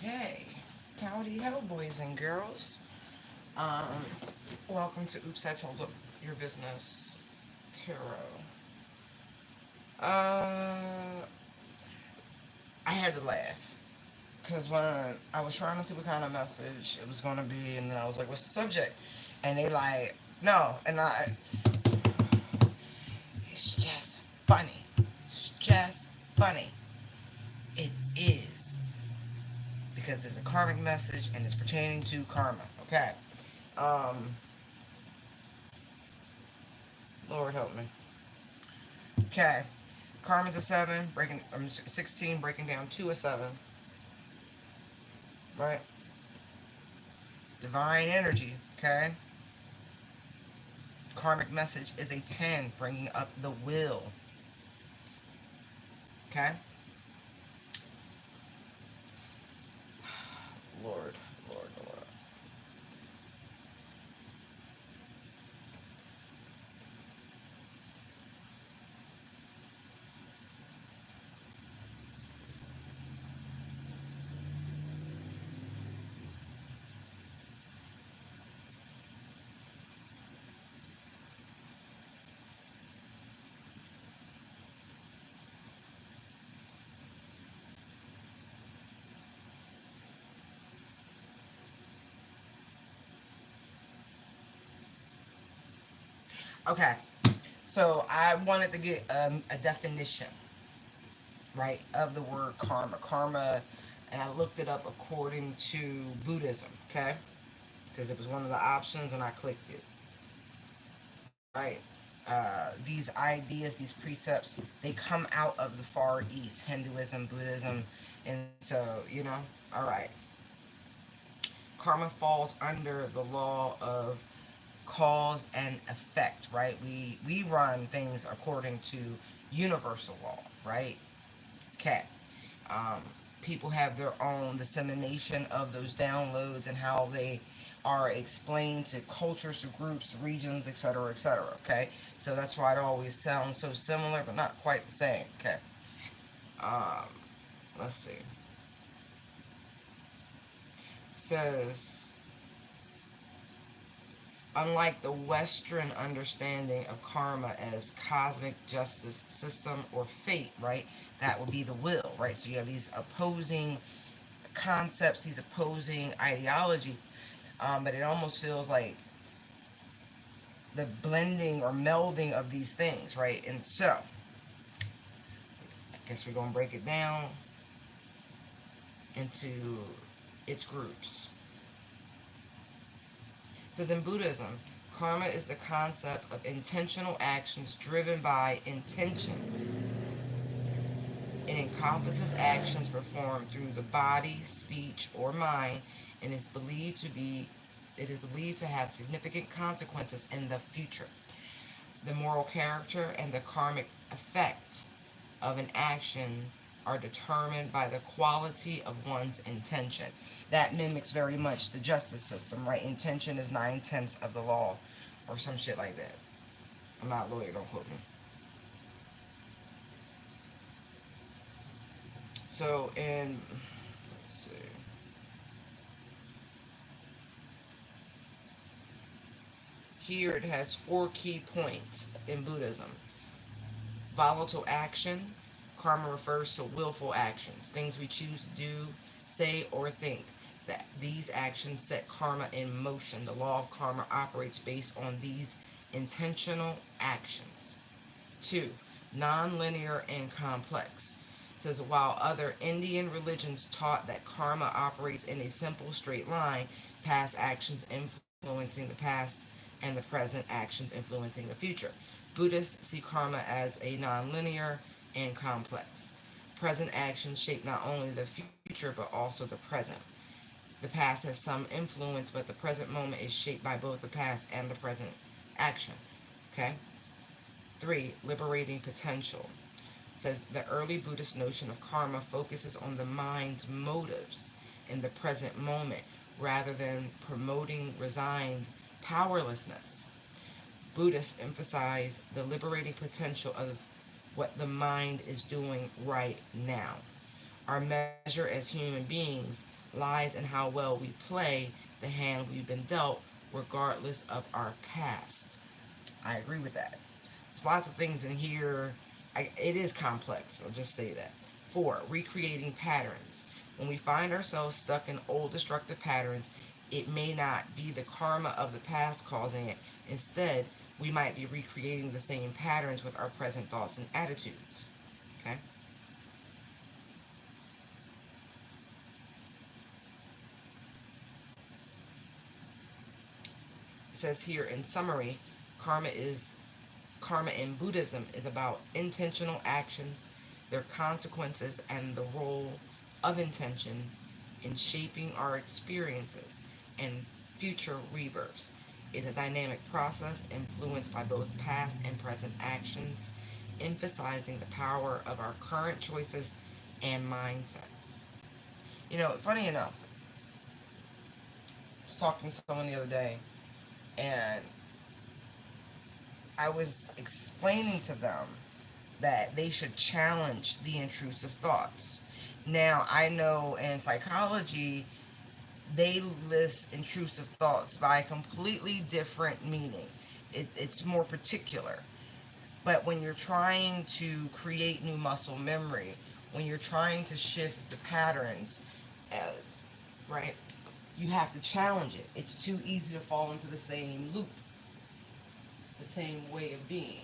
Okay. Howdy ho, boys and girls. Um, Welcome to Oops, I Told Your Business Tarot. Uh, I had to laugh because when I was trying to see what kind of message it was going to be, and then I was like, "What's the subject?" And they like, "No," and it's just funny. It's just funny. It is because it's a karmic message and it's pertaining to karma. Okay. Um, Lord help me. Okay. Karma's a 7, 16, breaking down to a 7, right? Divine energy, okay? Karmic message is a 10, bringing up the will, okay? Lord, Lord, Lord. Okay, so I wanted to get a definition, right, of the word karma. Karma, and I looked it up according to Buddhism, okay? Because it was one of the options and I clicked it, right? These ideas, these precepts, they come out of the Far East, Hinduism, Buddhism, and so, all right. Karma falls under the law of cause and effect, right? We run things according to universal law, right? Okay. Um, People have their own dissemination of those downloads and how they are explained to cultures, to groups, to regions, etc., etc. Okay, so that's why it always sounds so similar, but not quite the same. Okay, um, let's see. It says, unlike the Western understanding of karma as cosmic justice system or fate, right? That would be the will, right? So you have these opposing concepts, these opposing ideology, but it almost feels like the blending or melding of these things, right? And so, I guess we're going to break it down into its groups. It says in Buddhism, karma is the concept of intentional actions driven by intention. It encompasses actions performed through the body, speech, or mind, and it is believed to have significant consequences in the future. The moral character and the karmic effect of an action are determined by the quality of one's intention. That mimics very much the justice system, right? Intention is 9/10 of the law, or some shit like that. I'm not a lawyer, don't quote me. So, let's see. Here it has four key points in Buddhism. Volatile action. Karma refers to willful actions, things we choose to do, say, or think. That these actions set karma in motion. The law of karma operates based on these intentional actions. Two, non-linear and complex. It says while other Indian religions taught that karma operates in a simple straight line, past actions influencing the past and the present actions influencing the future. Buddhists see karma as a non-linear and complex. Present actions shape not only the future but also the present. The past has some influence, but the present moment is shaped by both the past and the present action. Okay? 3. Liberating potential. It says the early Buddhist notion of karma focuses on the mind's motives in the present moment rather than promoting resigned powerlessness. Buddhists emphasize the liberating potential of what the mind is doing right now. Our measure as human beings lies in how well we play the hand we've been dealt, regardless of our past. I agree with that. There's lots of things in here. It is complex, I'll just say that. 4. Recreating patterns. When we find ourselves stuck in old destructive patterns, it may not be the karma of the past causing it. Instead, we might be recreating the same patterns with our present thoughts and attitudes. Okay? It says here in summary, karma in Buddhism is about intentional actions, their consequences, and the role of intention in shaping our experiences and future rebirths. It's a dynamic process influenced by both past and present actions, emphasizing the power of our current choices and mindsets. You know, funny enough, I was talking to someone the other day, and I was explaining to them that they should challenge the intrusive thoughts. Now, I know in psychology, they list intrusive thoughts by a completely different meaning. It's more particular. But when you're trying to create new muscle memory, when you're trying to shift the patterns, uh, right, you have to challenge it. It's too easy to fall into the same loop, the same way of being.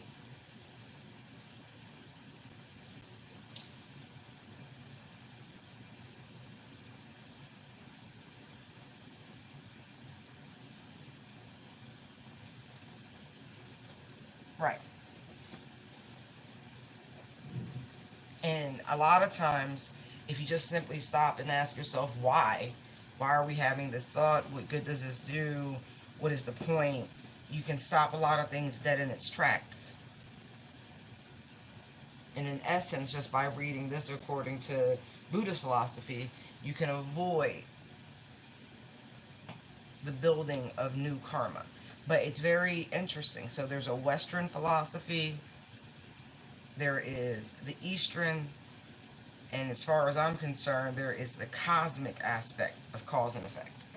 Right. And a lot of times, if you just simply stop and ask yourself why are we having this thought? What good does this do? What is the point? You can stop a lot of things dead in its tracks. And in essence, just by reading this according to Buddhist philosophy, you can avoid the building of new karma. But it's very interesting. So there's a Western philosophy, there is the Eastern, and as far as I'm concerned, there is the cosmic aspect of cause and effect.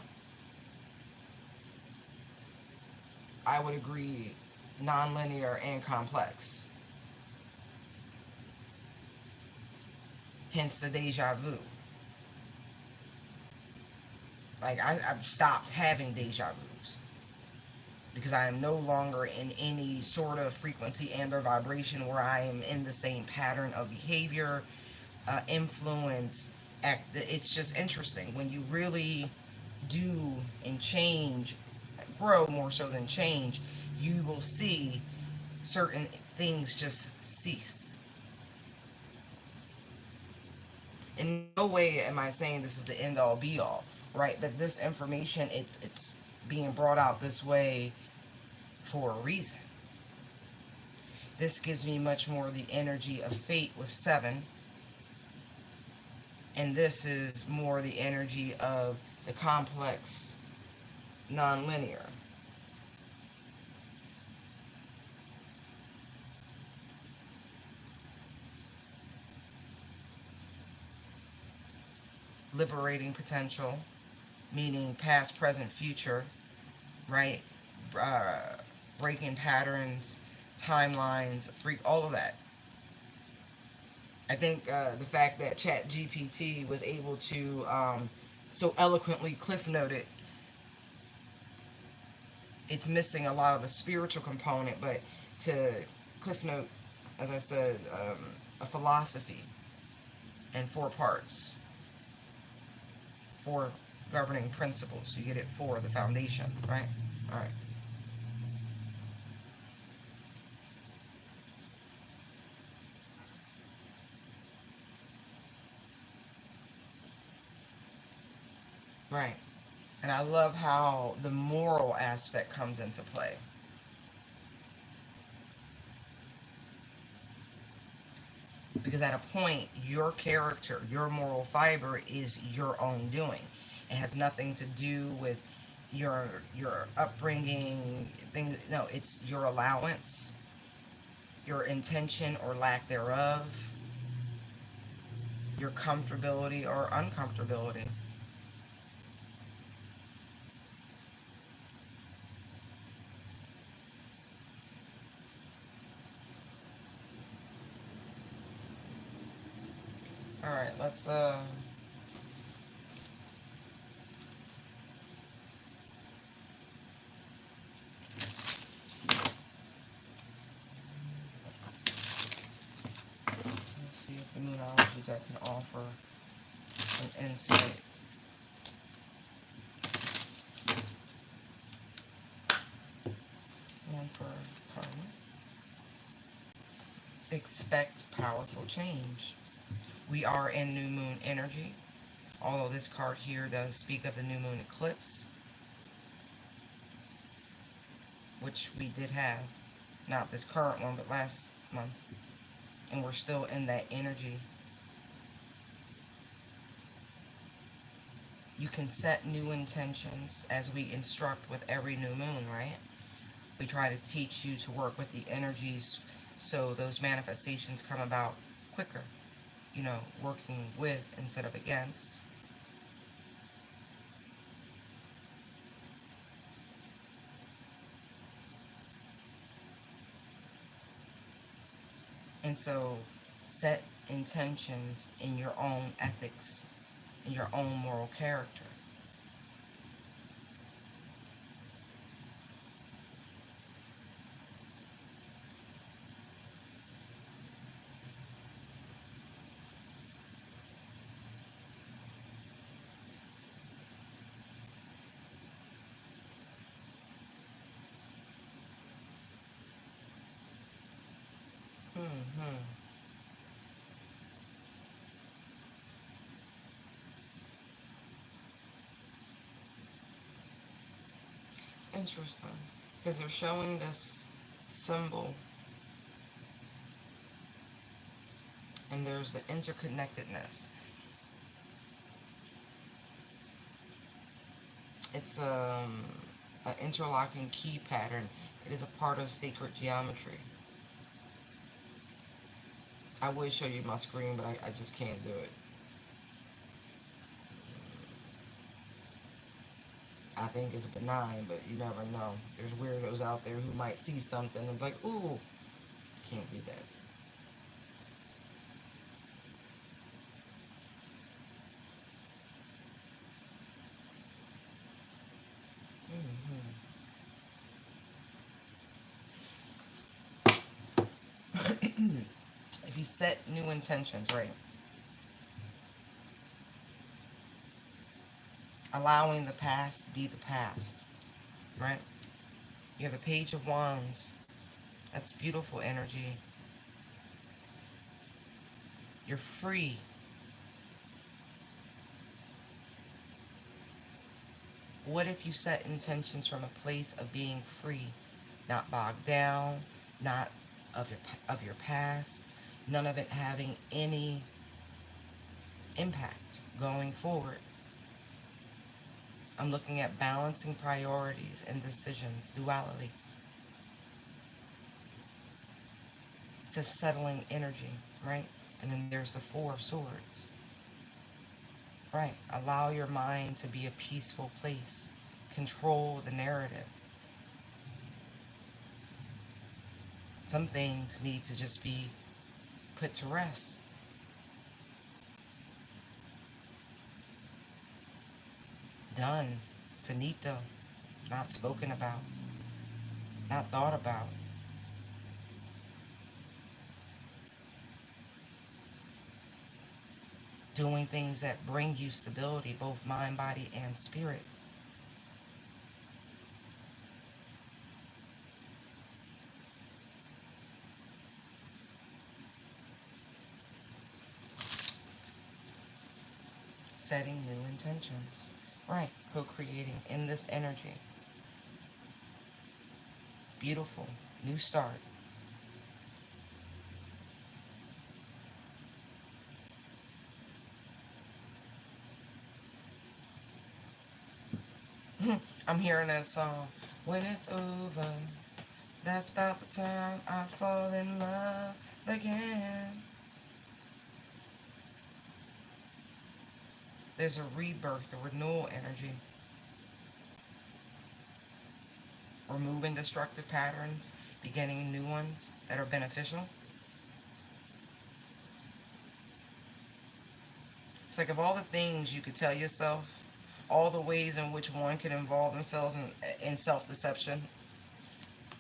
I would agree, nonlinear and complex. Hence the deja vu. Like, I've stopped having deja vus because I am no longer in any sort of frequency and or vibration where I am in the same pattern of behavior, influence, act. It's just interesting when you really do and change, grow more so than change, you will see certain things just cease. In no way am I saying this is the end all be all, right? But this information, it's being brought out this way for a reason. This gives me much more the energy of fate with 7, and this is more the energy of the complex non-linear. Liberating potential, meaning past, present, future, right? Uh, Breaking patterns, timelines, freak, all of that. I think the fact that Chat GPT was able to so eloquently cliff note it, it's missing a lot of the spiritual component, but to cliff note, as I said, a philosophy in 4 parts, 4 governing principles. You get it, 4, the foundation, right? All right. Right. And I love how the moral aspect comes into play. Because at a point, your character, your moral fiber is your own doing. It has nothing to do with your upbringing. Thing. No, it's your allowance, your intention or lack thereof, your comfortability or uncomfortability. Alright, let's see if the Moonology deck can offer an insight. One for Karmic. Expect powerful change. We are in new moon energy. Although this card here does speak of the new moon eclipse, which we did have. Not this current one, but last month. And we're still in that energy. You can set new intentions as we instruct with every new moon, right? We try to teach you to work with the energies so those manifestations come about quicker. You know, working with instead of against. And so, set intentions in your own ethics, in your own moral character. Interesting, because they're showing this symbol, and there's the interconnectedness. It's an interlocking key pattern. It is a part of sacred geometry. I would show you my screen, but I just can't do it. I think it's benign, but you never know. There's weirdos out there who might see something and be like, ooh, can't do that. If you set new intentions, right? Allowing the past to be the past, right? You have the Page of Wands. That's beautiful energy. You're free. What if you set intentions from a place of being free, not bogged down, not of your past, none of it having any impact going forward? I'm looking at balancing priorities and decisions, duality. It says settling energy, right? And then there's the Four of Swords. Right. Allow your mind to be a peaceful place. Control the narrative. Some things need to just be put to rest. Done. Finito. Not spoken about. Not thought about. Doing things that bring you stability, both mind, body, and spirit. Setting new intentions. Right. Co-creating in this energy. Beautiful. New start. I'm hearing that song. When it's over, that's about the time I fall in love again. There's a rebirth, a renewal energy. Removing destructive patterns, beginning new ones that are beneficial. It's like of all the things you could tell yourself, all the ways in which one could involve themselves in self-deception,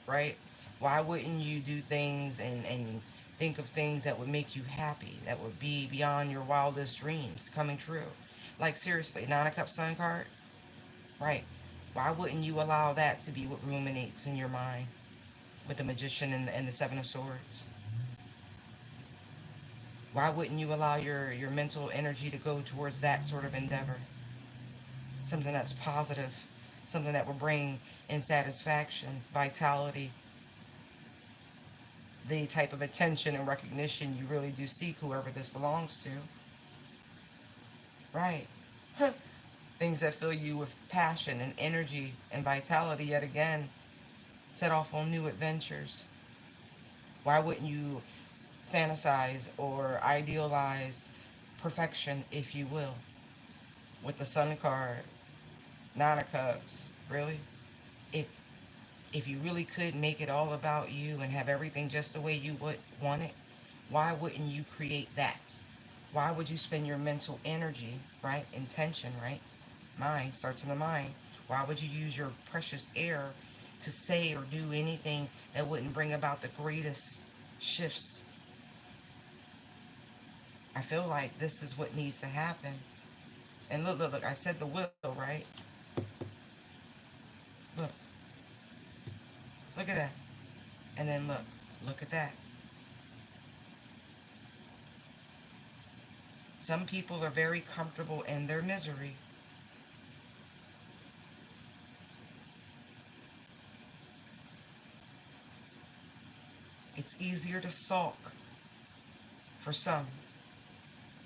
right? Why wouldn't you do things and think of things that would make you happy, that would be beyond your wildest dreams coming true? Like seriously, Nine of Cups Sun card, right? Why wouldn't you allow that to be what ruminates in your mind with the Magician and the Seven of Swords? Why wouldn't you allow your mental energy to go towards that sort of endeavor? Something that's positive, something that will bring in satisfaction, vitality, the type of attention and recognition you really do seek, whoever this belongs to. Right. Things that fill you with passion and energy and vitality, yet again, set off on new adventures. Why wouldn't you fantasize or idealize perfection, if you will, with the Sun card, Nine of Cups? Really? If if you really could make it all about you and have everything just the way you would want it, why wouldn't you create that? Why would you spend your mental energy, right? Intention, right? Mind starts in the mind. Why would you use your precious air to say or do anything that wouldn't bring about the greatest shifts? I feel like this is what needs to happen. And look, look, look, I said the will, right? Look, look at that. And then look at that. Some people are very comfortable in their misery. It's easier to sulk for some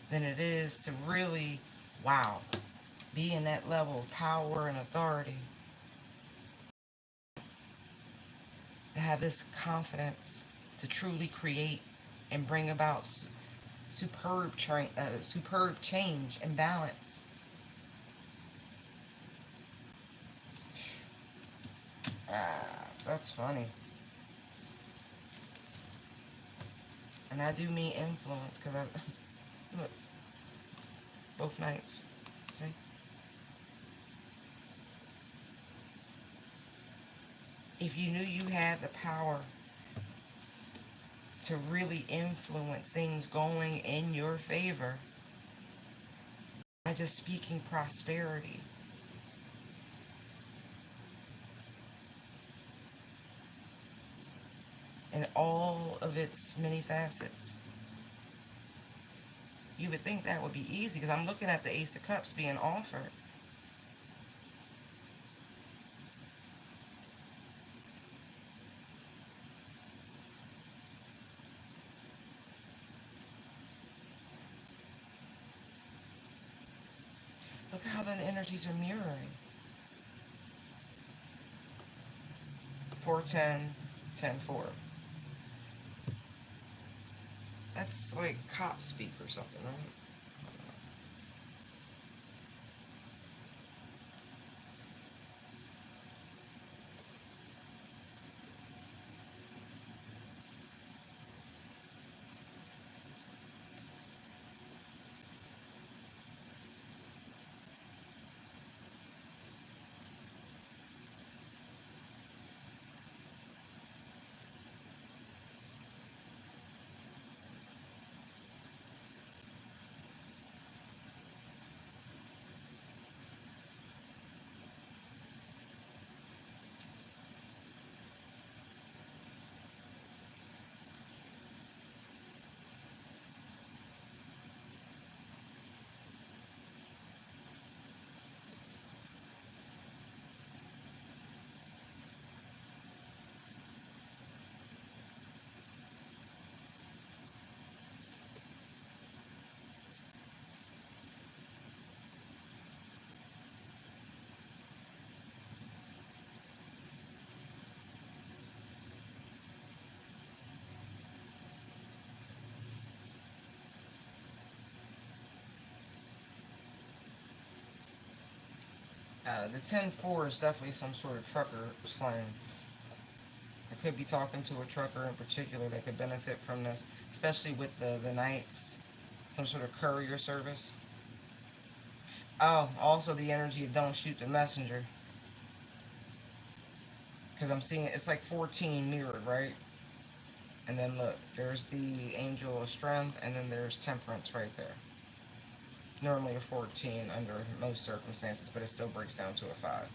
than it is to really, wow, be in that level of power and authority, to have this confidence to truly create and bring about superb change and balance. That's funny. And I do mean influence because I look both nights. See, if you knew you had the power to really influence things going in your favor by just speaking prosperity, in all of its many facets, you would think that would be easy because I'm looking at the Ace of Cups being offered. Look how the energies are mirroring. 410, 10-4. That's like cop speak or something, right? The 10-4 is definitely some sort of trucker slang. I could be talking to a trucker in particular that could benefit from this, especially with the nights, some sort of courier service. Oh, also the energy of don't shoot the messenger. Because I'm seeing it's like 14 mirrored, right? And then look, there's the angel of strength, and then there's temperance right there. Normally a 14 under most circumstances, but it still breaks down to a 5.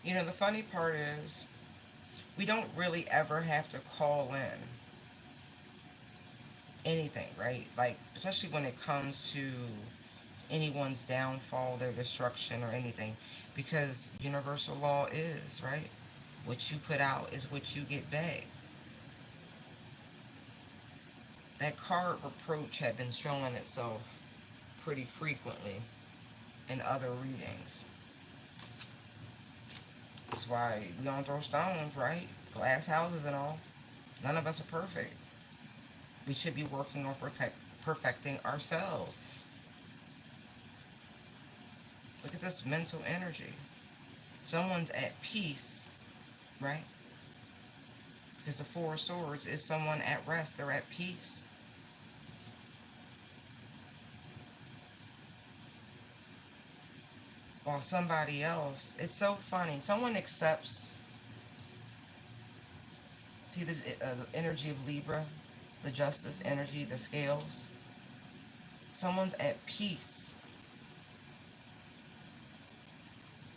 You know, the funny part is, we don't really ever have to call in anything, right? Like, especially when it comes to anyone's downfall, their destruction, or anything, because universal law is, right? What you put out is what you get back. That card reproach had been showing itself pretty frequently in other readings. That's why we don't throw stones, right? Glass houses and all. None of us are perfect. We should be working on perfecting ourselves. Look at this mental energy. Someone's at peace, right? Because the Four of Swords is someone at rest. They're at peace. While somebody else, it's so funny. Someone accepts, see the energy of Libra, the justice energy, the scales. Someone's at peace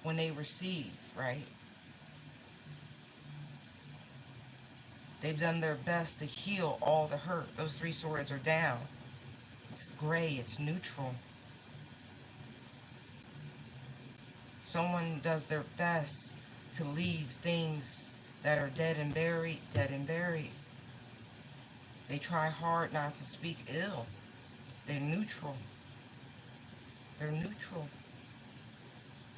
when they receive, right? They've done their best to heal all the hurt. Those three swords are down. It's gray, it's neutral. Someone does their best to leave things that are dead and buried, dead and buried. They try hard not to speak ill. They're neutral. They're neutral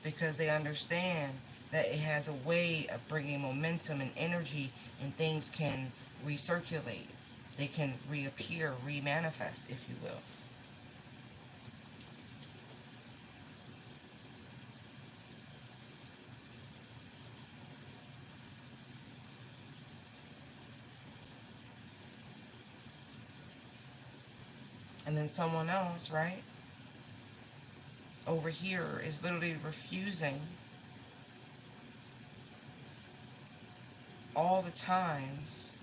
because they understand that it has a way of bringing momentum and energy, and things can recirculate. They can reappear, remanifest, if you will. And then someone else, right, over here is literally refusing all the times.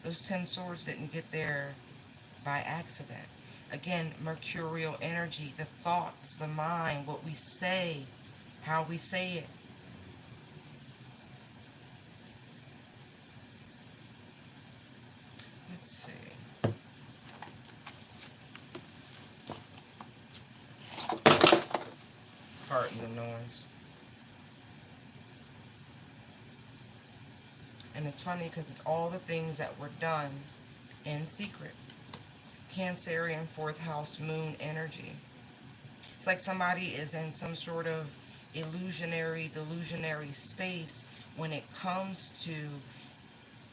Those 10 swords didn't get there by accident. Again, mercurial energy, the thoughts, the mind, what we say, how we say it. Let's see. Pardon the noise. And it's funny because it's all the things that were done in secret. Cancerian fourth house moon energy. It's like somebody is in some sort of delusionary space when it comes to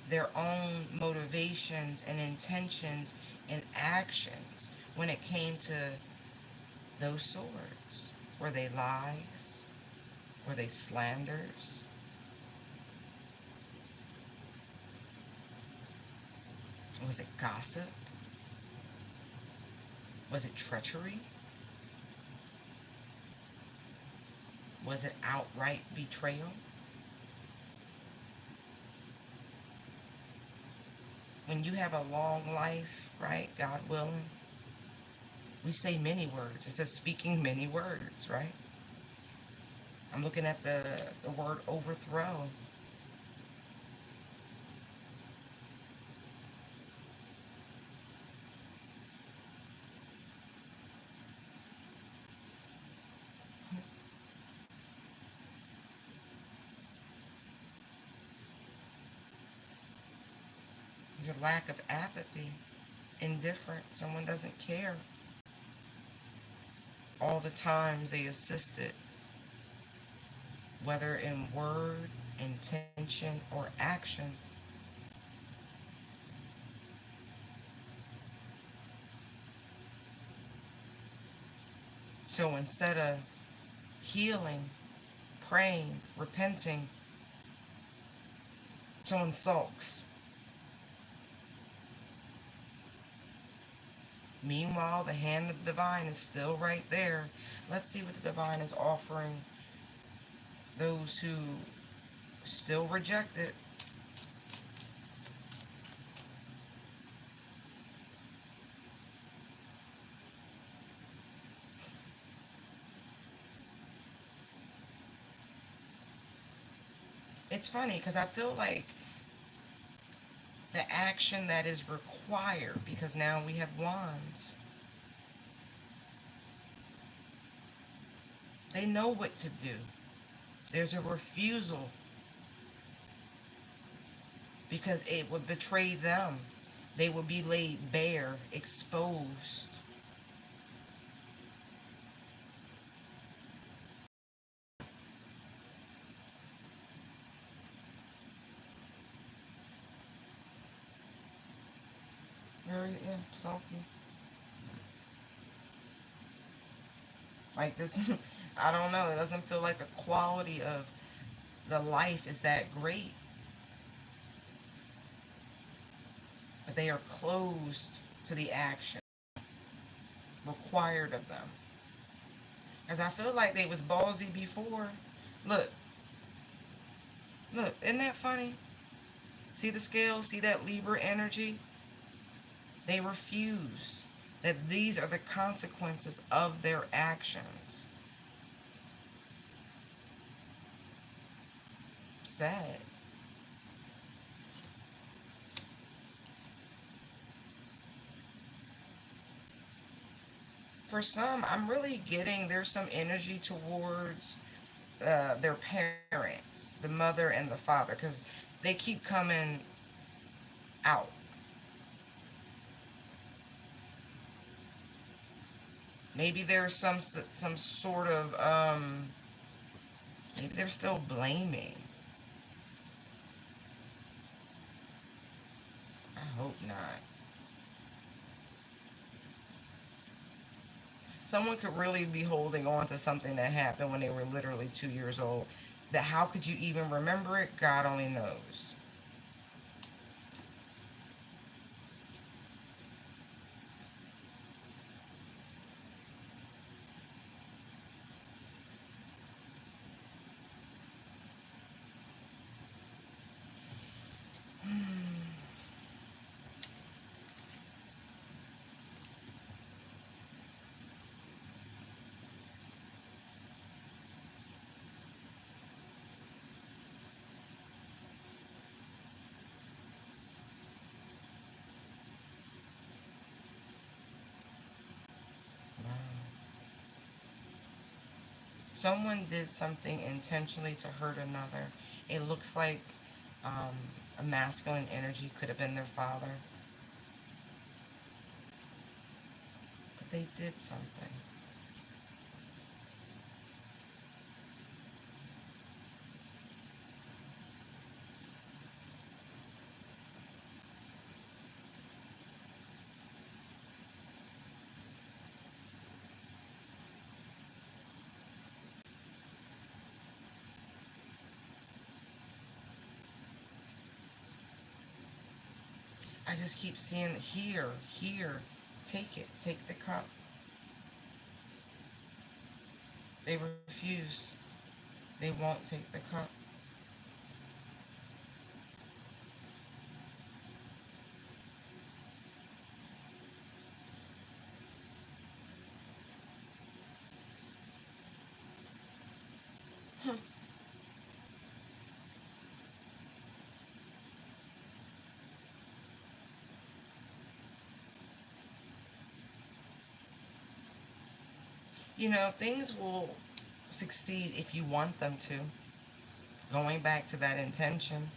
their own motivations and intentions and actions. When it came to those swords, were they lies? Were they slanders? Was it gossip? Was it treachery? Was it outright betrayal? When you have a long life, right, God willing, we say many words. It says speaking many words, right? I'm looking at the word overthrow. There's a lack of apathy, indifference. Someone doesn't care. All the times they assisted, whether in word, intention, or action. So instead of healing, praying, repenting, someone sulks. Meanwhile, the hand of the divine is still right there. Let's see what the divine is offering those who still reject it. It's funny because I feel like the action that is required, because now we have wands, they know what to do. There's a refusal because it would betray them. They would be laid bare, exposed. Very, yeah, sulky. Like this, I don't know. It doesn't feel like the quality of the life is that great. But they are closed to the action required of them. Because I feel like they was ballsy before. Look, look, isn't that funny? See the scale? See that Libra energy? They refuse that these are the consequences of their actions. Sad. For some, I'm really getting there's some energy towards their parents, the mother and the father, because they keep coming out. Maybe there's some sort of maybe they're still blaming. I hope not. Someone could really be holding on to something that happened when they were literally 2 years old. That how could you even remember it? God only knows. Wow. Someone did something intentionally to hurt another. It looks like um, a masculine energy could have been their father, but they did something. I just keep seeing here, here, take it, take the cup. They refuse. They won't take the cup. You know, things will succeed if you want them to. Going back to that intention.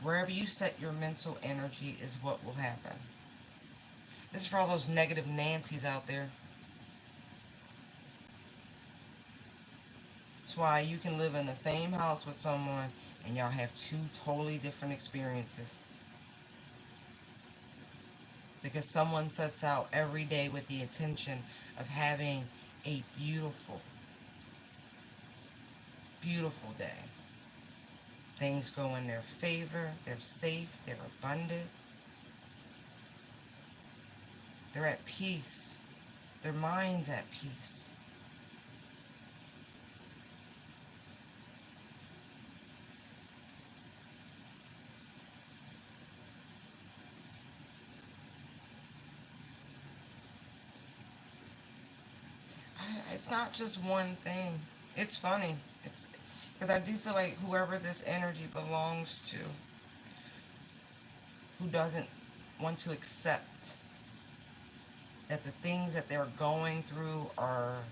Wherever you set your mental energy is what will happen. This is for all those negative Nancy's out there. That's why you can live in the same house with someone and y'all have two totally different experiences. Because someone sets out every day with the intention of having a beautiful, beautiful day. Things go in their favor, they're safe, they're abundant, they're at peace, their mind's at peace. It's not just one thing. It's funny. It's because I do feel like whoever this energy belongs to, who doesn't want to accept that the things that they're going through are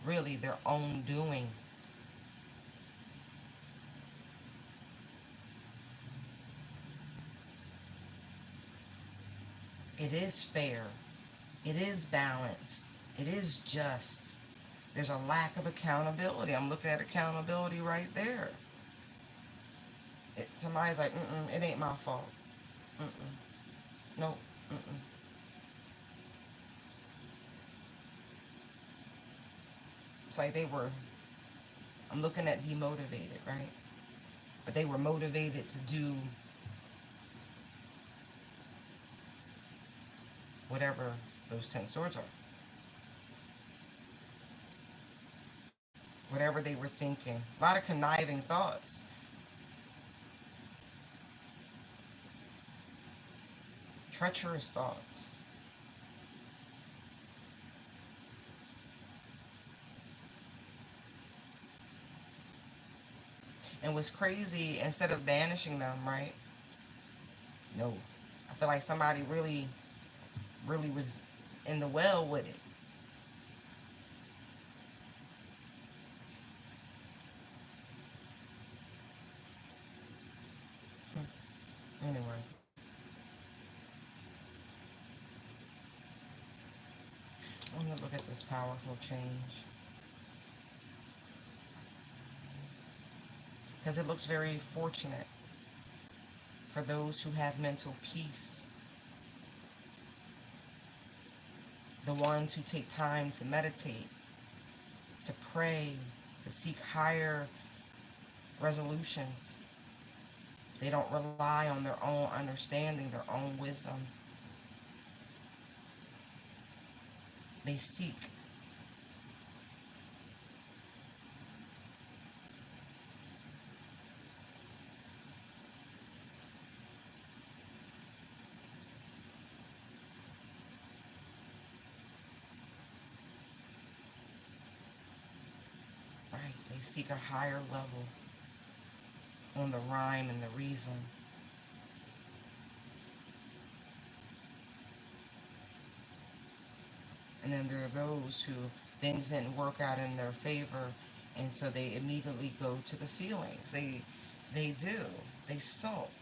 really their own doing. It is fair. It is balanced. It is just. There's a lack of accountability. I'm looking at accountability right there. Somebody's like, it ain't my fault. Mm-mm. Nope. Mm-mm. It's like they were, I'm looking at demotivated, right? But they were motivated to do whatever those 10 swords are. Whatever they were thinking. A lot of conniving thoughts. Treacherous thoughts. And what's crazy, instead of banishing them, right? No. I feel like somebody really, really was in the well with it. Anyway. I'm going to look at this powerful change. Because it looks very fortunate for those who have mental peace. The ones who take time to meditate, to pray, to seek higher resolutions. They don't rely on their own understanding, their own wisdom. They seek. Right? They seek a higher level on the rhyme and the reason. And then there are those who things didn't work out in their favor, and so they immediately go to the feelings. They do. They sulk.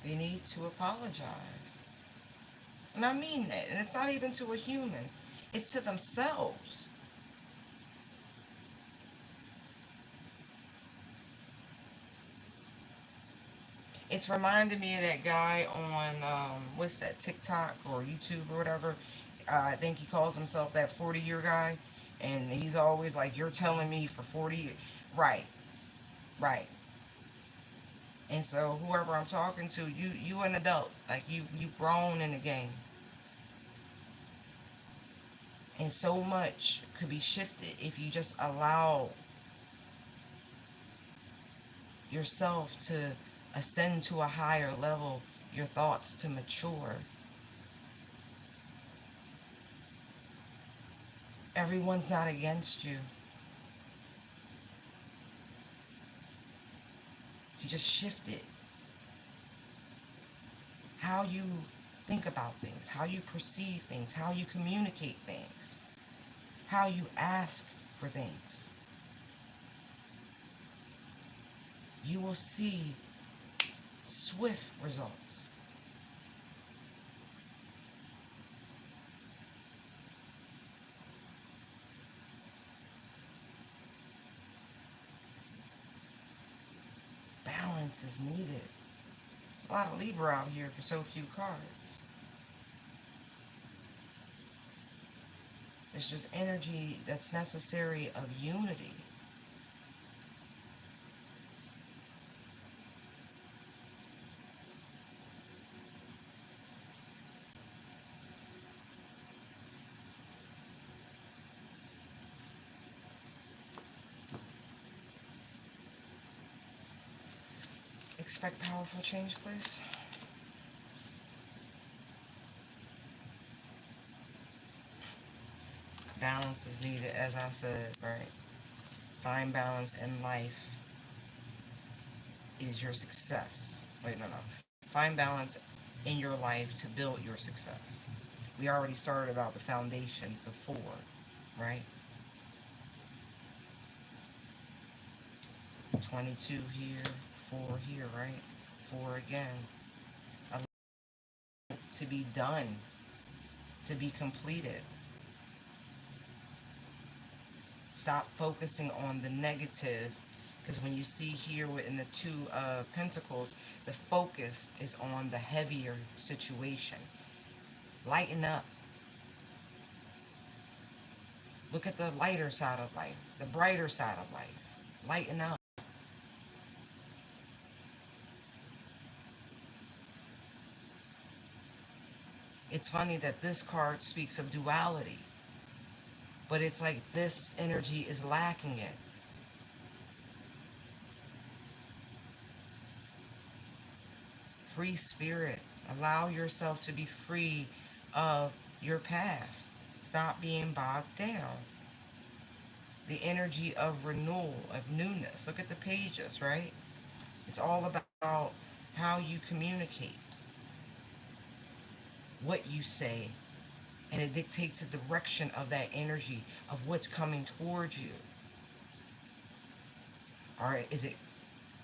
They need to apologize. And I mean that. And it's not even to a human. It's to themselves. It's reminding me of that guy on what's that, TikTok or YouTube or whatever. I think he calls himself that 40-year guy, and he's always like, "You're telling me for 40 years." Right, right. And so whoever I'm talking to, you an adult, like you grown in the game, and so much could be shifted if you just allow yourself to ascend to a higher level, your thoughts to mature. Everyone's not against you. You just shift it. how you think about things, how you perceive things, how you communicate things, how you ask for things, you will see swift results. Balance is needed. There's a lot of Libra out here for so few cards. There's just energy that's necessary of unity. Expect powerful change, please. Balance is needed, as I said, right? Find balance in life is your success. Wait, no. Find balance in your life to build your success. We already started about the foundations of 4, right? 22 here, 4 here, right? 4 again. To be done, to be completed. Stop focusing on the negative, because when you see here in the 2 of Pentacles, the focus is on the heavier situation. Lighten up. Look at the lighter side of life, the brighter side of life. Lighten up. It's funny that this card speaks of duality, but it's like this energy is lacking it. Free spirit. Allow yourself to be free of your past. Stop being bogged down. The energy of renewal, of newness. Look at the pages, right? It's all about how you communicate, what you say, and it dictates the direction of that energy of what's coming towards you. Or is it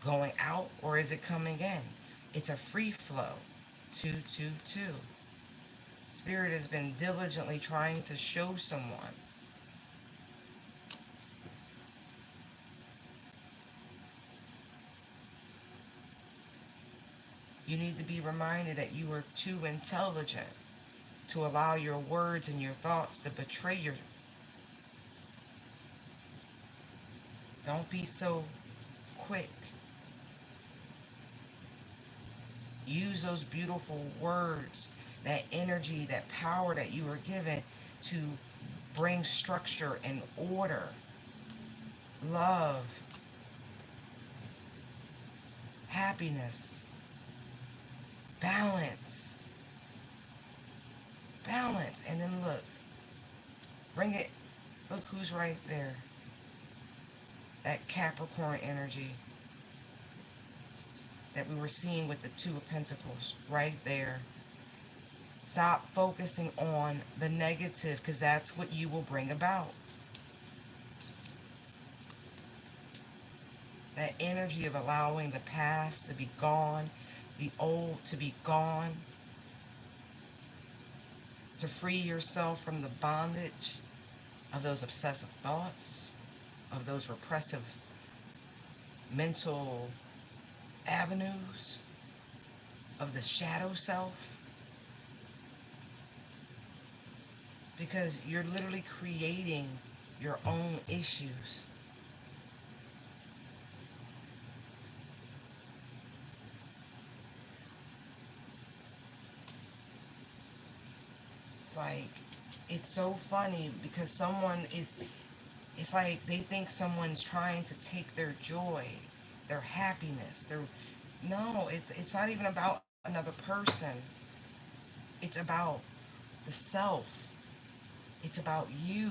going out or is it coming in? It's a free flow. 2, 2, 2. Spirit has been diligently trying to show someone. You need to be reminded that you are too intelligent to allow your words and your thoughts to betray you. Don't be so quick. Use those beautiful words, that energy, that power that you were given to bring structure and order, love, happiness, balance. Balance. And then look. Bring it. Look who's right there. That Capricorn energy that we were seeing with the 2 of Pentacles. Right there. Stop focusing on the negative, because that's what you will bring about. That energy of allowing the past to be gone, the old to be gone, to free yourself from the bondage of those obsessive thoughts, of those repressive mental avenues, of the shadow self. Because you're literally creating your own issues. It's like, it's so funny because it's like they think someone's trying to take their joy, their happiness, no, it's not even about another person. It's about the self. It's about you.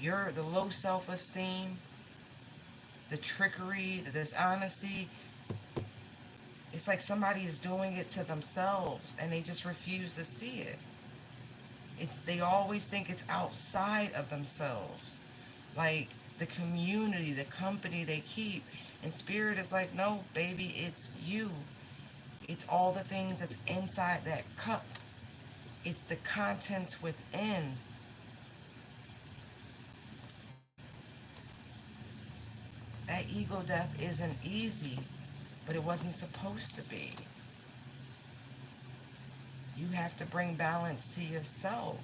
The low self-esteem, the trickery, the dishonesty, it's like somebody is doing it to themselves and they just refuse to see it. They always think it's outside of themselves. Like the community, the company they keep. And spirit is like, no, baby, it's you. It's all the things that's inside that cup. It's the contents within. That ego death isn't easy, but it wasn't supposed to be. You have to bring balance to yourself.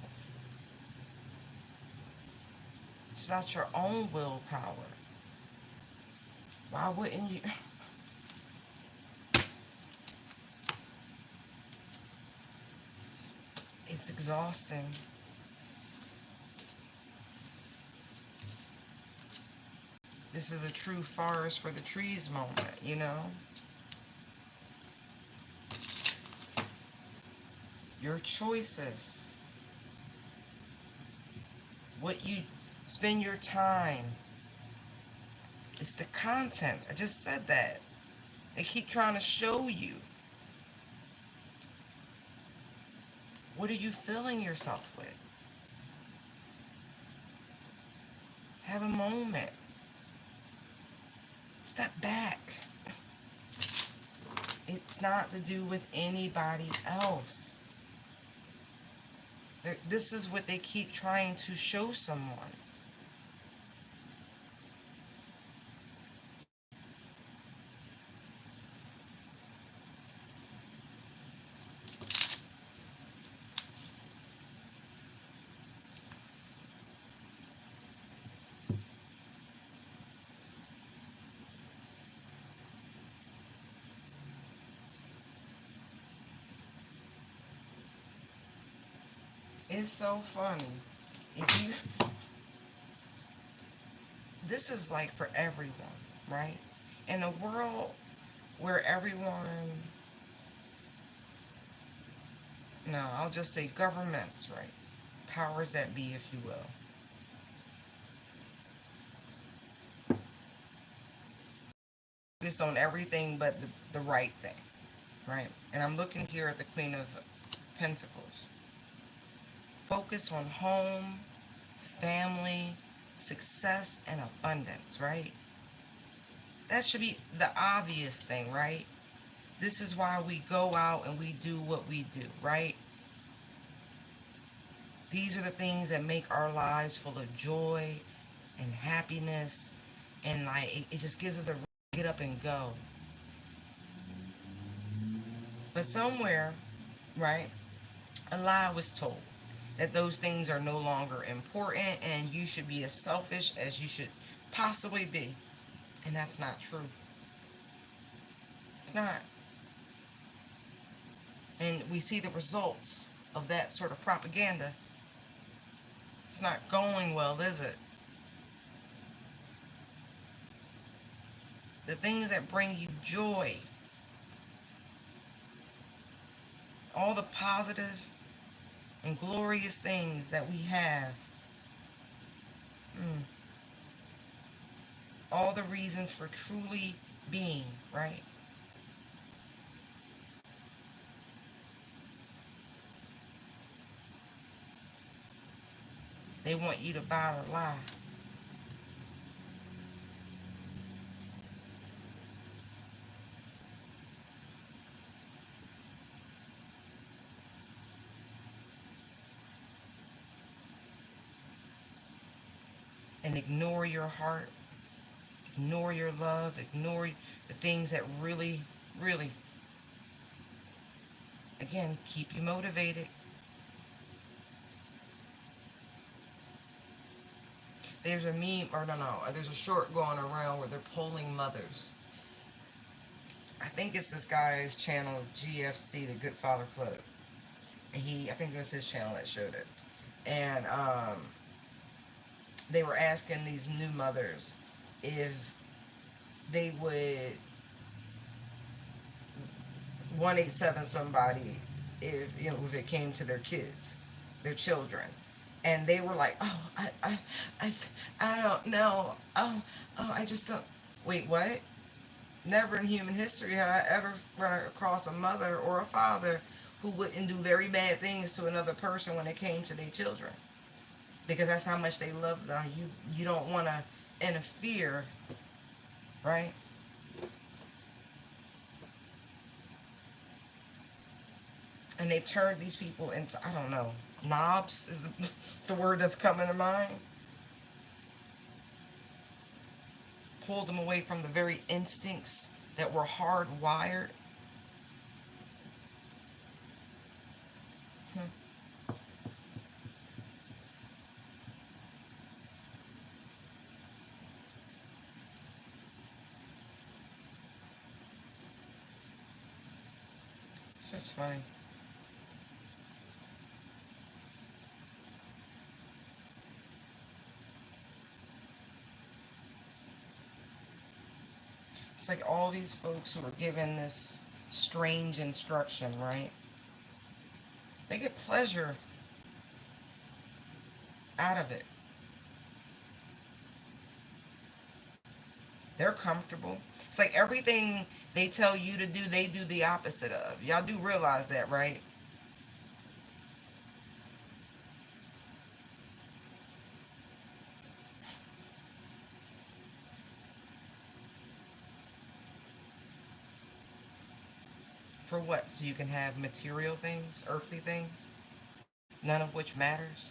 It's about your own willpower. Why wouldn't you? It's exhausting. This is a true forest for the trees moment, you know? Your choices. What you spend your time. It's the contents. I just said that. They keep trying to show you. What are you filling yourself with? Have a moment. Step back. It's not to do with anybody else. This is what they keep trying to show someone. It's so funny. If you, this is like for everyone, right? In a world where everyone, no, I'll just say governments, right? Powers that be, if you will. Focus on everything but the right thing, right? And I'm looking here at the Queen of Pentacles. Focus on home, family, success, and abundance, right? That should be the obvious thing, right? This is why we go out and we do what we do, right? These are the things that make our lives full of joy and happiness, and like it just gives us a get up and go. But somewhere, right, a lie was told that those things are no longer important and you should be as selfish as you should possibly be. And that's not true. It's not. And we see the results of that sort of propaganda. It's not going well, is it? The things that bring you joy, all the positive and glorious things that we have, mm, all the reasons for truly being, right? They want you to buy the lie. And ignore your heart, ignore your love, ignore the things that really, really, again, keep you motivated. There's a meme, or no, there's a short going around where they're polling mothers. I think it's this guy's channel, GFC, the Good Father Club. And I think it was his channel that showed it. And they were asking these new mothers if they would 187 somebody if it came to their kids, their children. And they were like, oh, I don't know. Oh, I just don't. Wait, what? Never in human history have I ever run across a mother or a father who wouldn't do very bad things to another person when it came to their children, because that's how much they love them. You don't want to interfere, right? And they've turned these people into, I don't know, knobs is is the word that's coming to mind. Pulled them away from the very instincts that were hardwired. Hmm. It's just funny. It's like all these folks who are given this strange instruction, right? They get pleasure out of it. They're comfortable. It's like everything they tell you to do, they do the opposite of. Y'all do realize that, right? For what? So you can have material things, earthly things, none of which matters.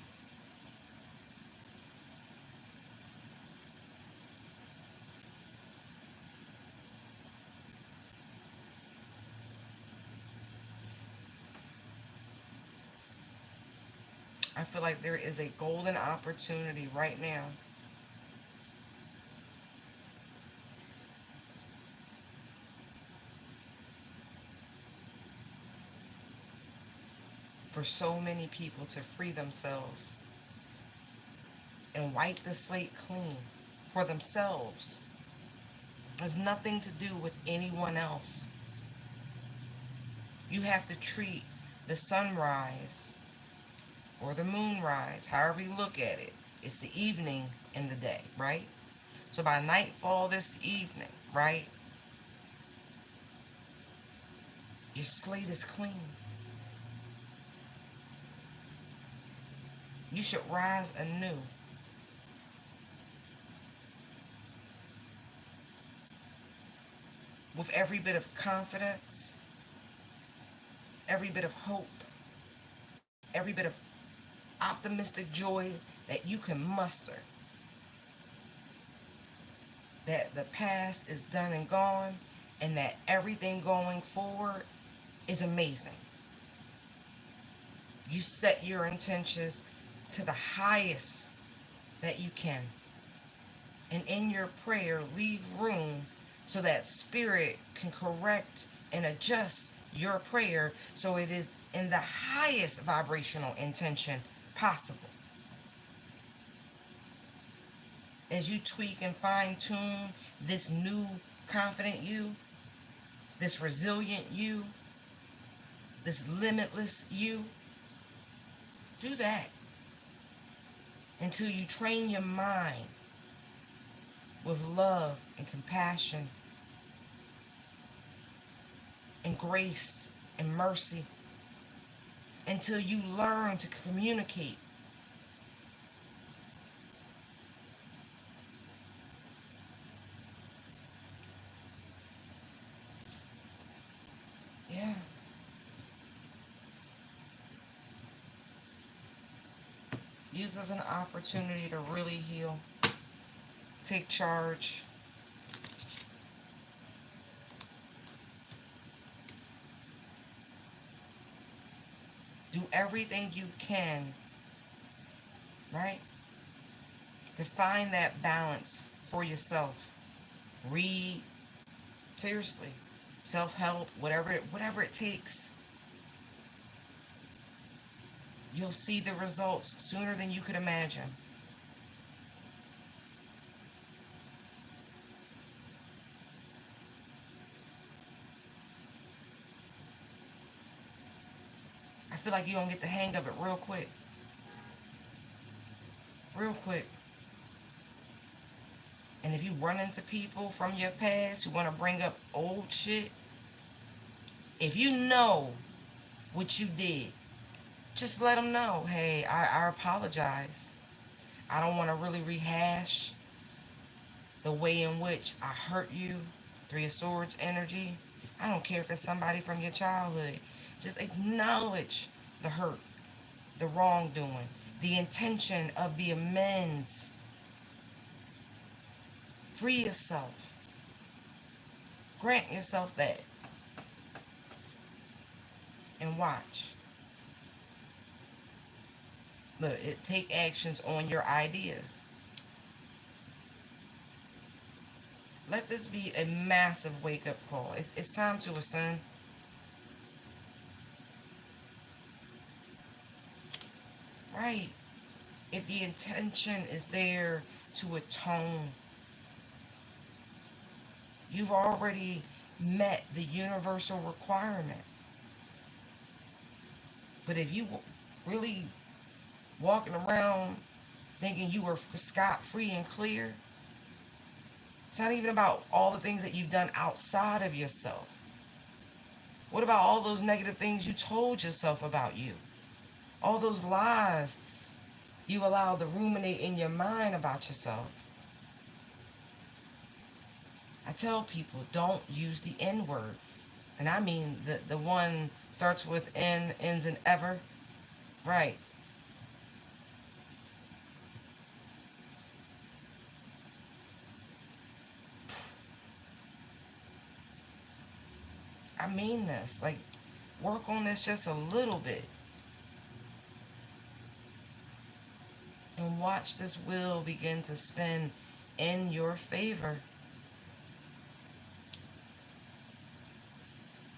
I feel like there is a golden opportunity right now for so many people to free themselves and wipe the slate clean for themselves. It has nothing to do with anyone else. You have to treat the sunrise or the moonrise, however you look at it. It's the evening in the day, right? So by nightfall this evening, right, your slate is clean. You should rise anew with every bit of confidence, every bit of hope, every bit of optimistic joy that you can muster. That the past is done and gone, and that everything going forward is amazing. You set your intentions to the highest that you can. And in your prayer, leave room so that spirit can correct and adjust your prayer so it is in the highest vibrational intention possible. As you tweak and fine tune this new confident you, this resilient you, this limitless you, do that until you train your mind with love and compassion and grace and mercy, until you learn to communicate. Yeah. Use as an opportunity to really heal. Take charge. Do everything you can, right? To find that balance for yourself. Read, seriously. Self-help, whatever it takes. You'll see the results sooner than you could imagine. I feel like you're gonna get the hang of it real quick. Real quick. And if you run into people from your past who want to bring up old shit, if you know what you did, just let them know, hey, I apologize. I don't want to really rehash the way in which I hurt you. Three of Swords energy. I don't care if it's somebody from your childhood. Just acknowledge the hurt, the wrongdoing, the intention of the amends. Free yourself. Grant yourself that. And watch. Look, take actions on your ideas. Let this be a massive wake-up call. It's time to ascend. Right. If the intention is there to atone, you've already met the universal requirement. But if you really walking around thinking you were scot-free and clear, it's not even about all the things that you've done outside of yourself. What about all those negative things you told yourself about you? All those lies you allowed to ruminate in your mind about yourself? I tell people, don't use the N word. And I mean the one starts with N, ends in ever. Right. I mean this. Like, work on this just a little bit. And watch this wheel begin to spin in your favor.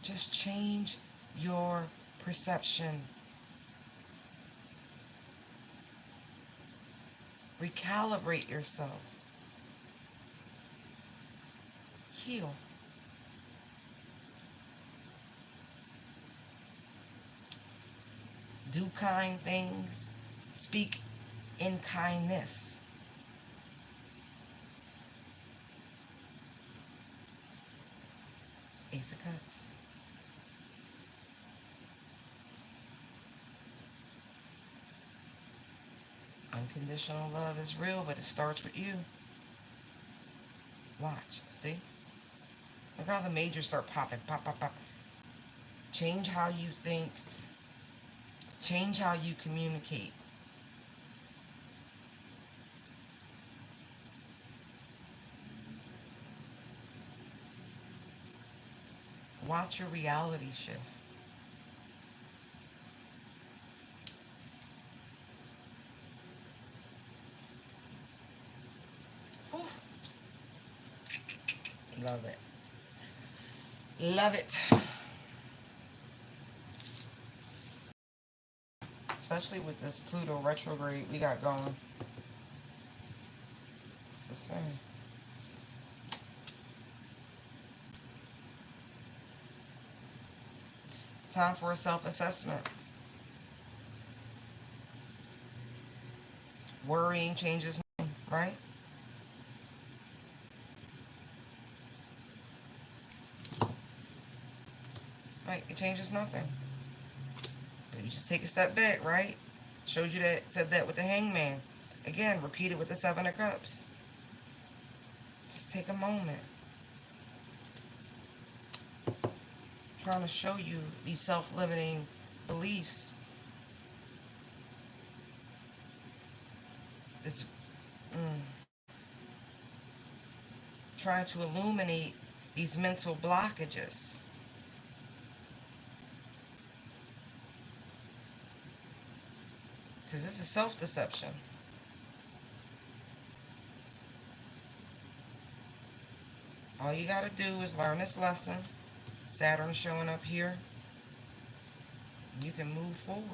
Just change your perception. Recalibrate yourself. Heal. Do kind things. Speak in kindness. Ace of Cups. Unconditional love is real, but it starts with you. Watch. See? Look how the majors start popping. Pop, pop, pop. Change how you think. Change how you communicate. Watch your reality shift. Oof. Love it. Love it. Especially with this Pluto retrograde we got going. Just saying. Time for a self-assessment. Worrying changes nothing, right? Right, it changes nothing. But you just take a step back, right? Showed you that, said that with the Hangman. Again, repeat it with the Seven of Cups. Just take a moment. Trying to show you these self-limiting beliefs. This, trying to illuminate these mental blockages. Because this is self-deception. All you got to do is learn this lesson. Saturn showing up here. You can move forward.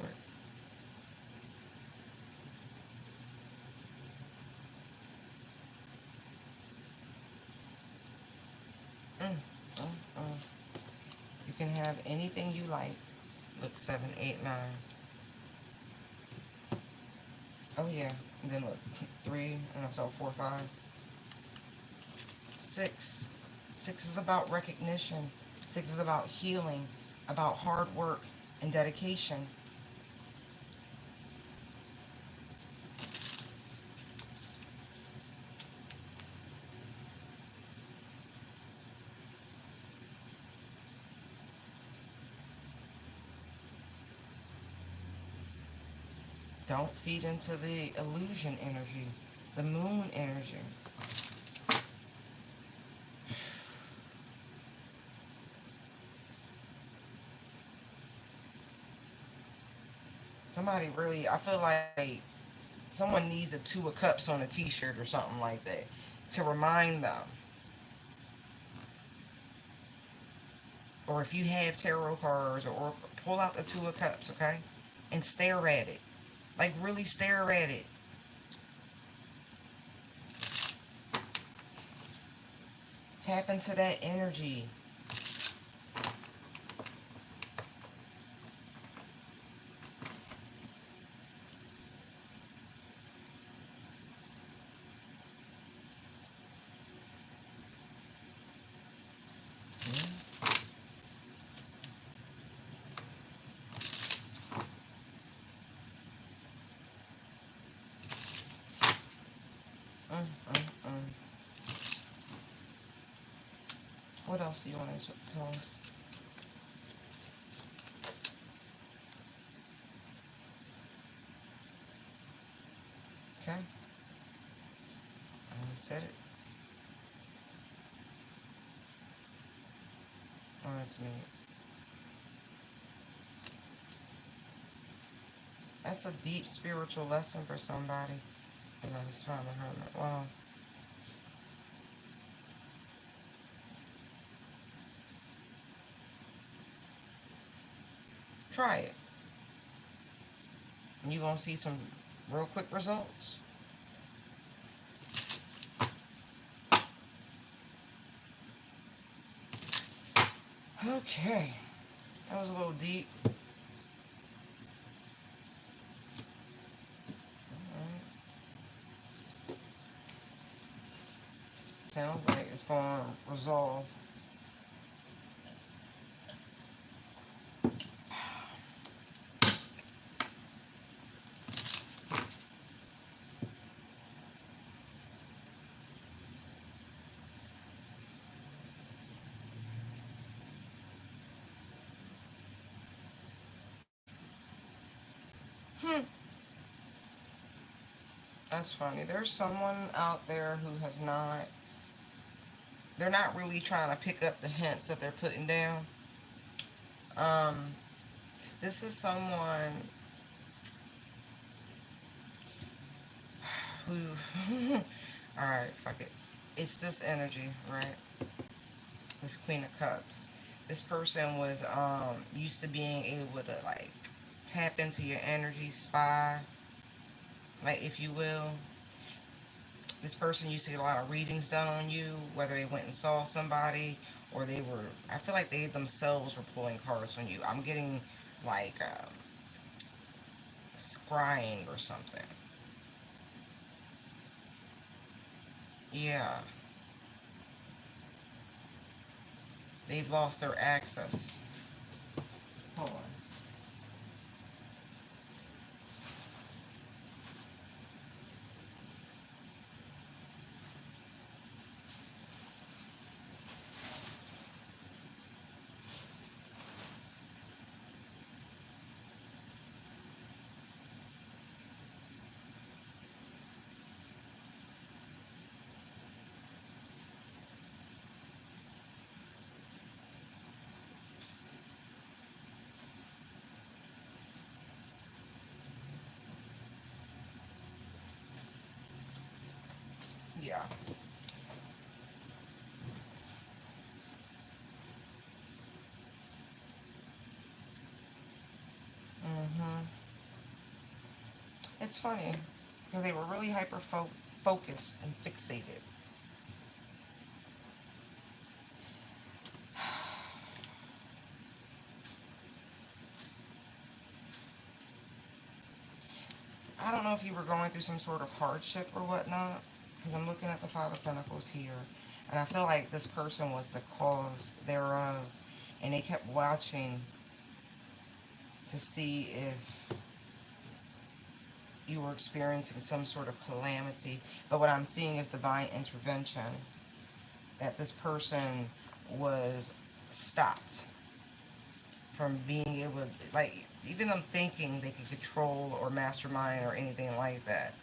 You can have anything you like. Look, 7, 8, 9. Oh yeah. And then look, 3, and I saw 4, 5. Six. Six is about recognition. Six is about healing, about hard work and dedication. Don't feed into the illusion energy, the moon energy. Somebody really, I feel like someone needs a two of cups on a t-shirt or something like that to remind them. Or if you have tarot cards, or pull out the two of cups, okay? And stare at it. Like really stare at it. Tap into that energy. Mm, mm, mm. What else do you want to tell us? Okay. I said it. Oh, that's me. That's a deep spiritual lesson for somebody. Because I just found the hermit. Wow. Try it. And you're going to see some real quick results. Okay. That was a little deep. Sounds like it's going to resolve. Hmm. That's funny. There's someone out there who has not, they're not really trying to pick up the hints that they're putting down. Um, this is someone who, alright, fuck it. It's this energy, right? This Queen of Cups. This person was used to being able to like tap into your energy, spy, like if you will. This person used to get a lot of readings done on you, whether they went and saw somebody or they were, I feel like they themselves were pulling cards on you. I'm getting like scrying or something. Yeah, they've lost their access. Hold on. Yeah. Mm-hmm. It's funny because they were really hyper focused and fixated. I don't know if you were going through some sort of hardship or whatnot, because I'm looking at the Five of Pentacles here. And I feel like this person was the cause thereof. And they kept watching to see if you were experiencing some sort of calamity. But what I'm seeing is divine intervention. That this person was stopped from being able to, like, even them thinking they could control or mastermind or anything like that.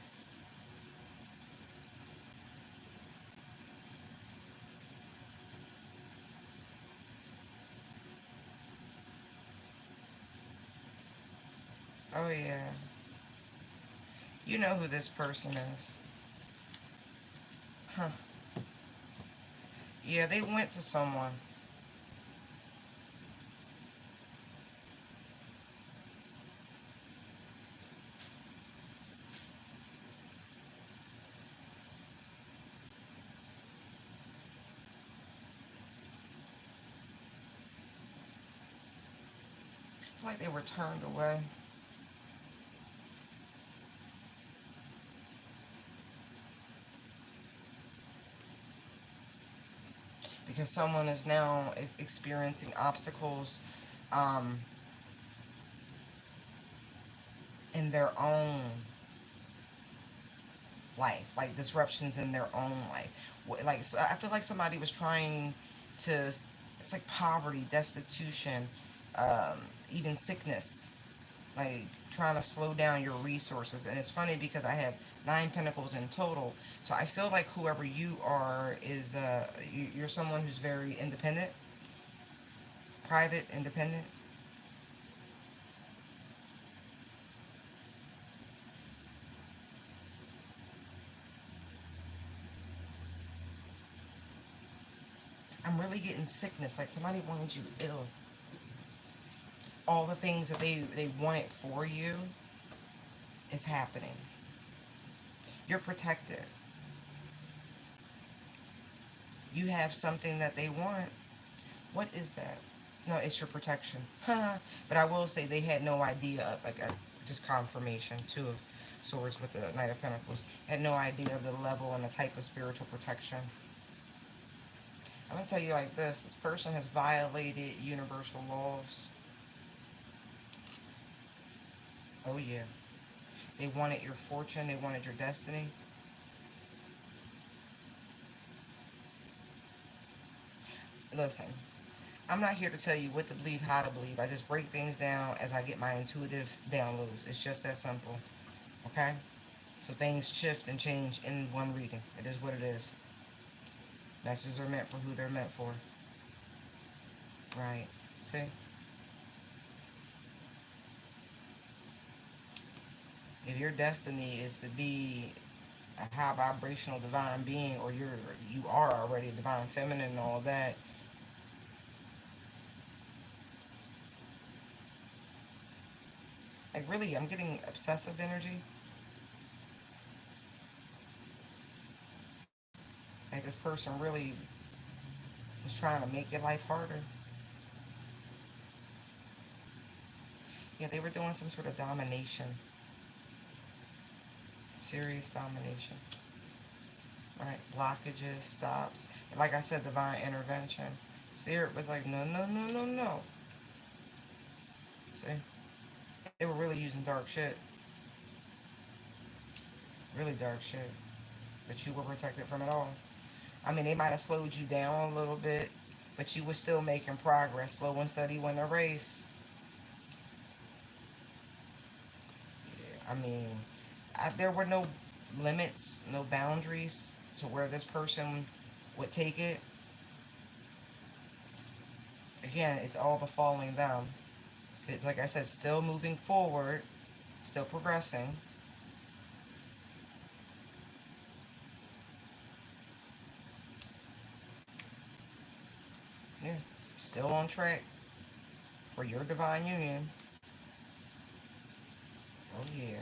Oh, yeah. You know who this person is. Huh. Yeah, they went to someone. Like they were turned away. Because someone is now experiencing obstacles um, in their own life, like disruptions in their own life. Like, so I feel like somebody was trying to, it's like poverty, destitution, um, even sickness, like trying to slow down your resources. And it's funny because I have 9 pentacles in total. So I feel like whoever you are is, you're someone who's very independent, private, independent. I'm really getting sickness, like somebody wanted you ill. All the things that they wanted for you is happening. You're protected. You have something that they want. What is that? No, it's your protection. But I will say they had no idea of, like, just confirmation. Two of Swords with the Knight of Pentacles. Had no idea of the level and the type of spiritual protection. I'm going to tell you like this. This person has violated universal laws. Oh, yeah. They wanted your fortune. They wanted your destiny. Listen, I'm not here to tell you what to believe, how to believe. I just break things down as I get my intuitive downloads. It's just that simple. Okay? So things shift and change in one reading. It is what it is. Messages are meant for who they're meant for. Right. See? If your destiny is to be a high vibrational divine being, or you are already a divine feminine and all that, like really, I'm getting obsessive energy. Like this person really was trying to make your life harder. Yeah, they were doing some sort of domination. Serious domination. Right? Blockages, stops. Like I said, divine intervention. Spirit was like, no, no, no, no, no. See? They were really using dark shit. Really dark shit. But you were protected from it all. I mean, they might have slowed you down a little bit, but you were still making progress. Slow and steady win the race. Yeah, I mean, there were no limits, no boundaries to where this person would take it. Again, it's all befalling them. It's like I said, still moving forward, still progressing. Yeah, still on track for your divine union. Oh yeah.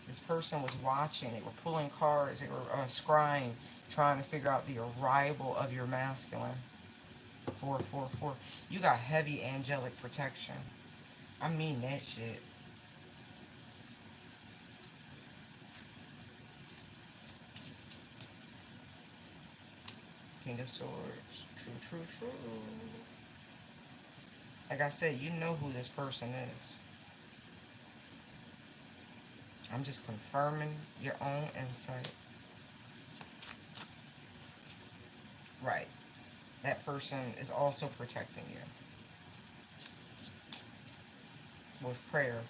This person was watching. They were pulling cards. They were scrying, trying to figure out the arrival of your masculine. 444. You got heavy angelic protection. I mean that shit. King of Swords. True, true, true. Like I said, you know who this person is. I'm just confirming your own insight. Right. That person is also protecting you with prayer.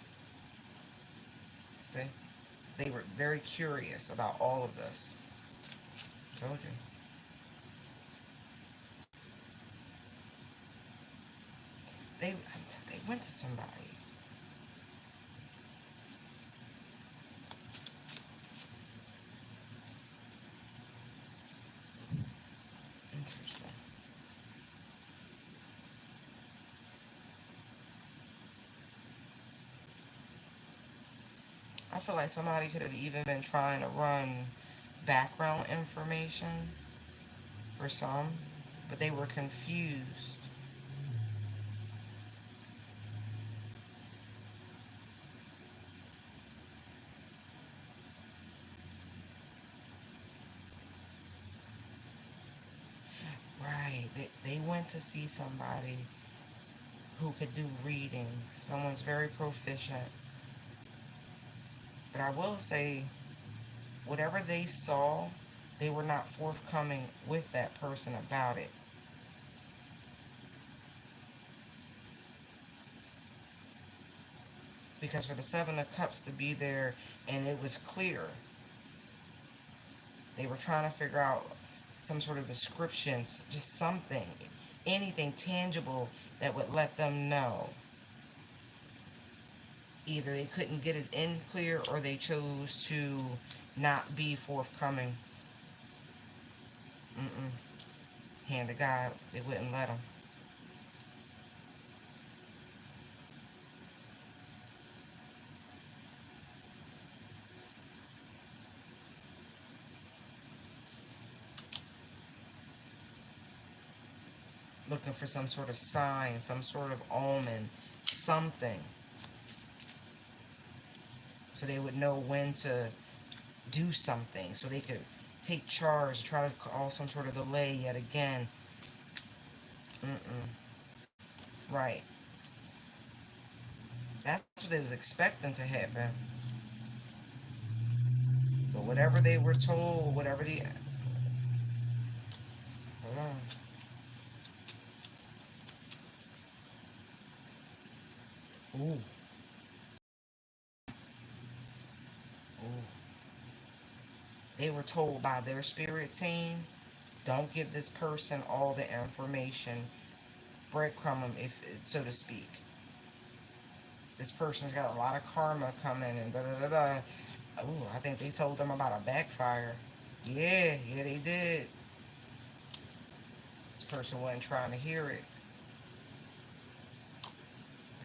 See? They were very curious about all of this. Told you. They went to somebody. Interesting. I feel like somebody could have even been trying to run background information for some, but they were confused. Right. They went to see somebody who could do readings. Someone's very proficient. But I will say, whatever they saw, they were not forthcoming with that person about it. Because for the Seven of Cups to be there and it was clear, they were trying to figure out some sort of descriptions, just something, anything tangible that would let them know. Either they couldn't get it in clear or they chose to not be forthcoming. Mm-mm. Hand to God, they wouldn't let them. Looking for some sort of sign, some sort of omen, something. So they would know when to do something. So they could take charge, try to cause some sort of delay yet again. Mm-mm. Right. That's what they was expecting to happen. But whatever they were told, whatever the... Hold on. Ooh. Ooh. They were told by their spirit team, don't give this person all the information. Breadcrumb them, if so to speak. This person's got a lot of karma coming and da da da da. Ooh, I think they told them about a backfire. Yeah, yeah, they did. This person wasn't trying to hear it.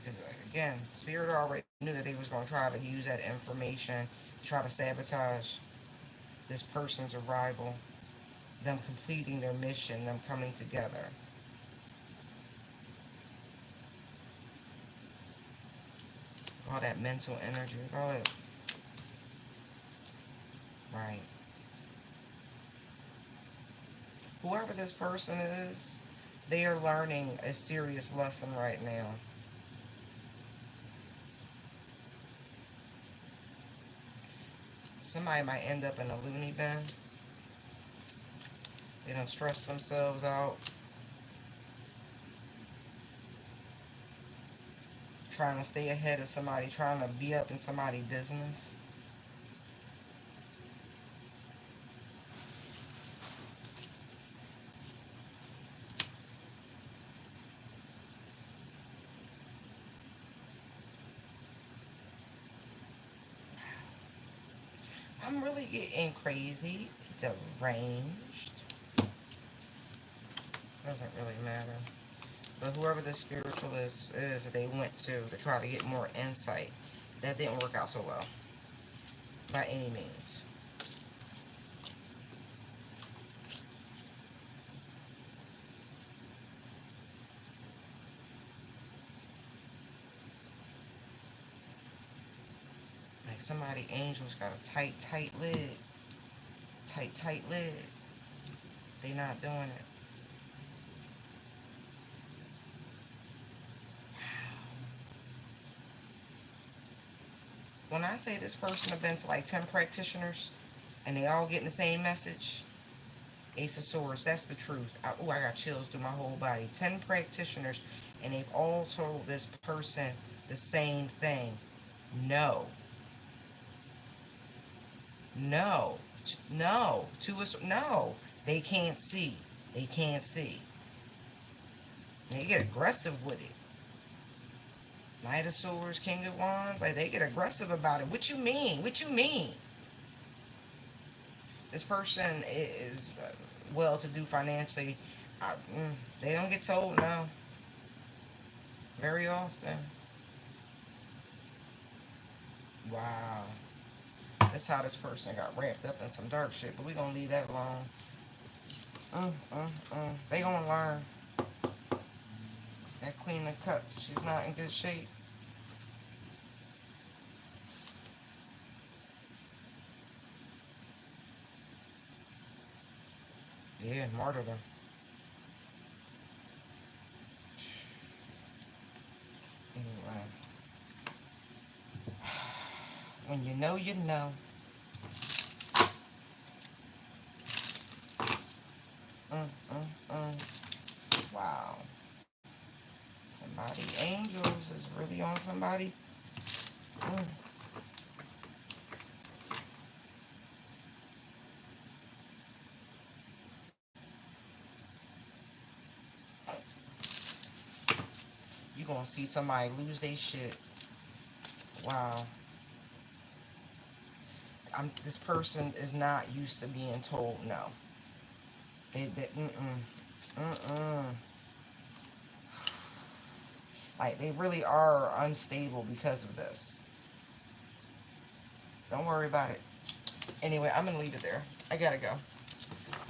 Because, again, Spirit already knew that they was going to try to use that information to try to sabotage this person's arrival, them completing their mission, them coming together. All that mental energy, all that. Right. Whoever this person is, they are learning a serious lesson right now. Somebody might end up in a loony bin. They don't stress themselves out, trying to stay ahead of somebody, trying to be up in somebody's business. I'm really getting crazy, deranged. Doesn't really matter. But whoever the spiritualist is that they went to try to get more insight, that didn't work out so well. By any means. Like angel's got a tight, tight lid. Tight, tight lid. They not doing it. When I say this person have been to like 10 practitioners and they all getting the same message, Ace of Swords, that's the truth. I got chills through my whole body. 10 practitioners and they've all told this person the same thing. No. No. No. To us, no. They can't see. They can't see. They get aggressive with it. Knight of Swords, King of Wands, like they get aggressive about it. What you mean? What you mean? This person is well-to-do financially. I, they don't get told no very often. Wow, that's how this person got wrapped up in some dark shit. But we gonna leave that alone. They gonna learn. That Queen of Cups, she's not in good shape. Yeah, martyrdom. Anyway, when you know, you know. Mm, mm, wow. Somebody, angels is really on somebody. Mm. You gonna see somebody lose their shit. Wow. This person is not used to being told no. They mm-mm. Like, they really are unstable because of this. Don't worry about it. Anyway, I'm gonna leave it there. I gotta go.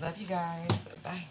Love you guys. Bye.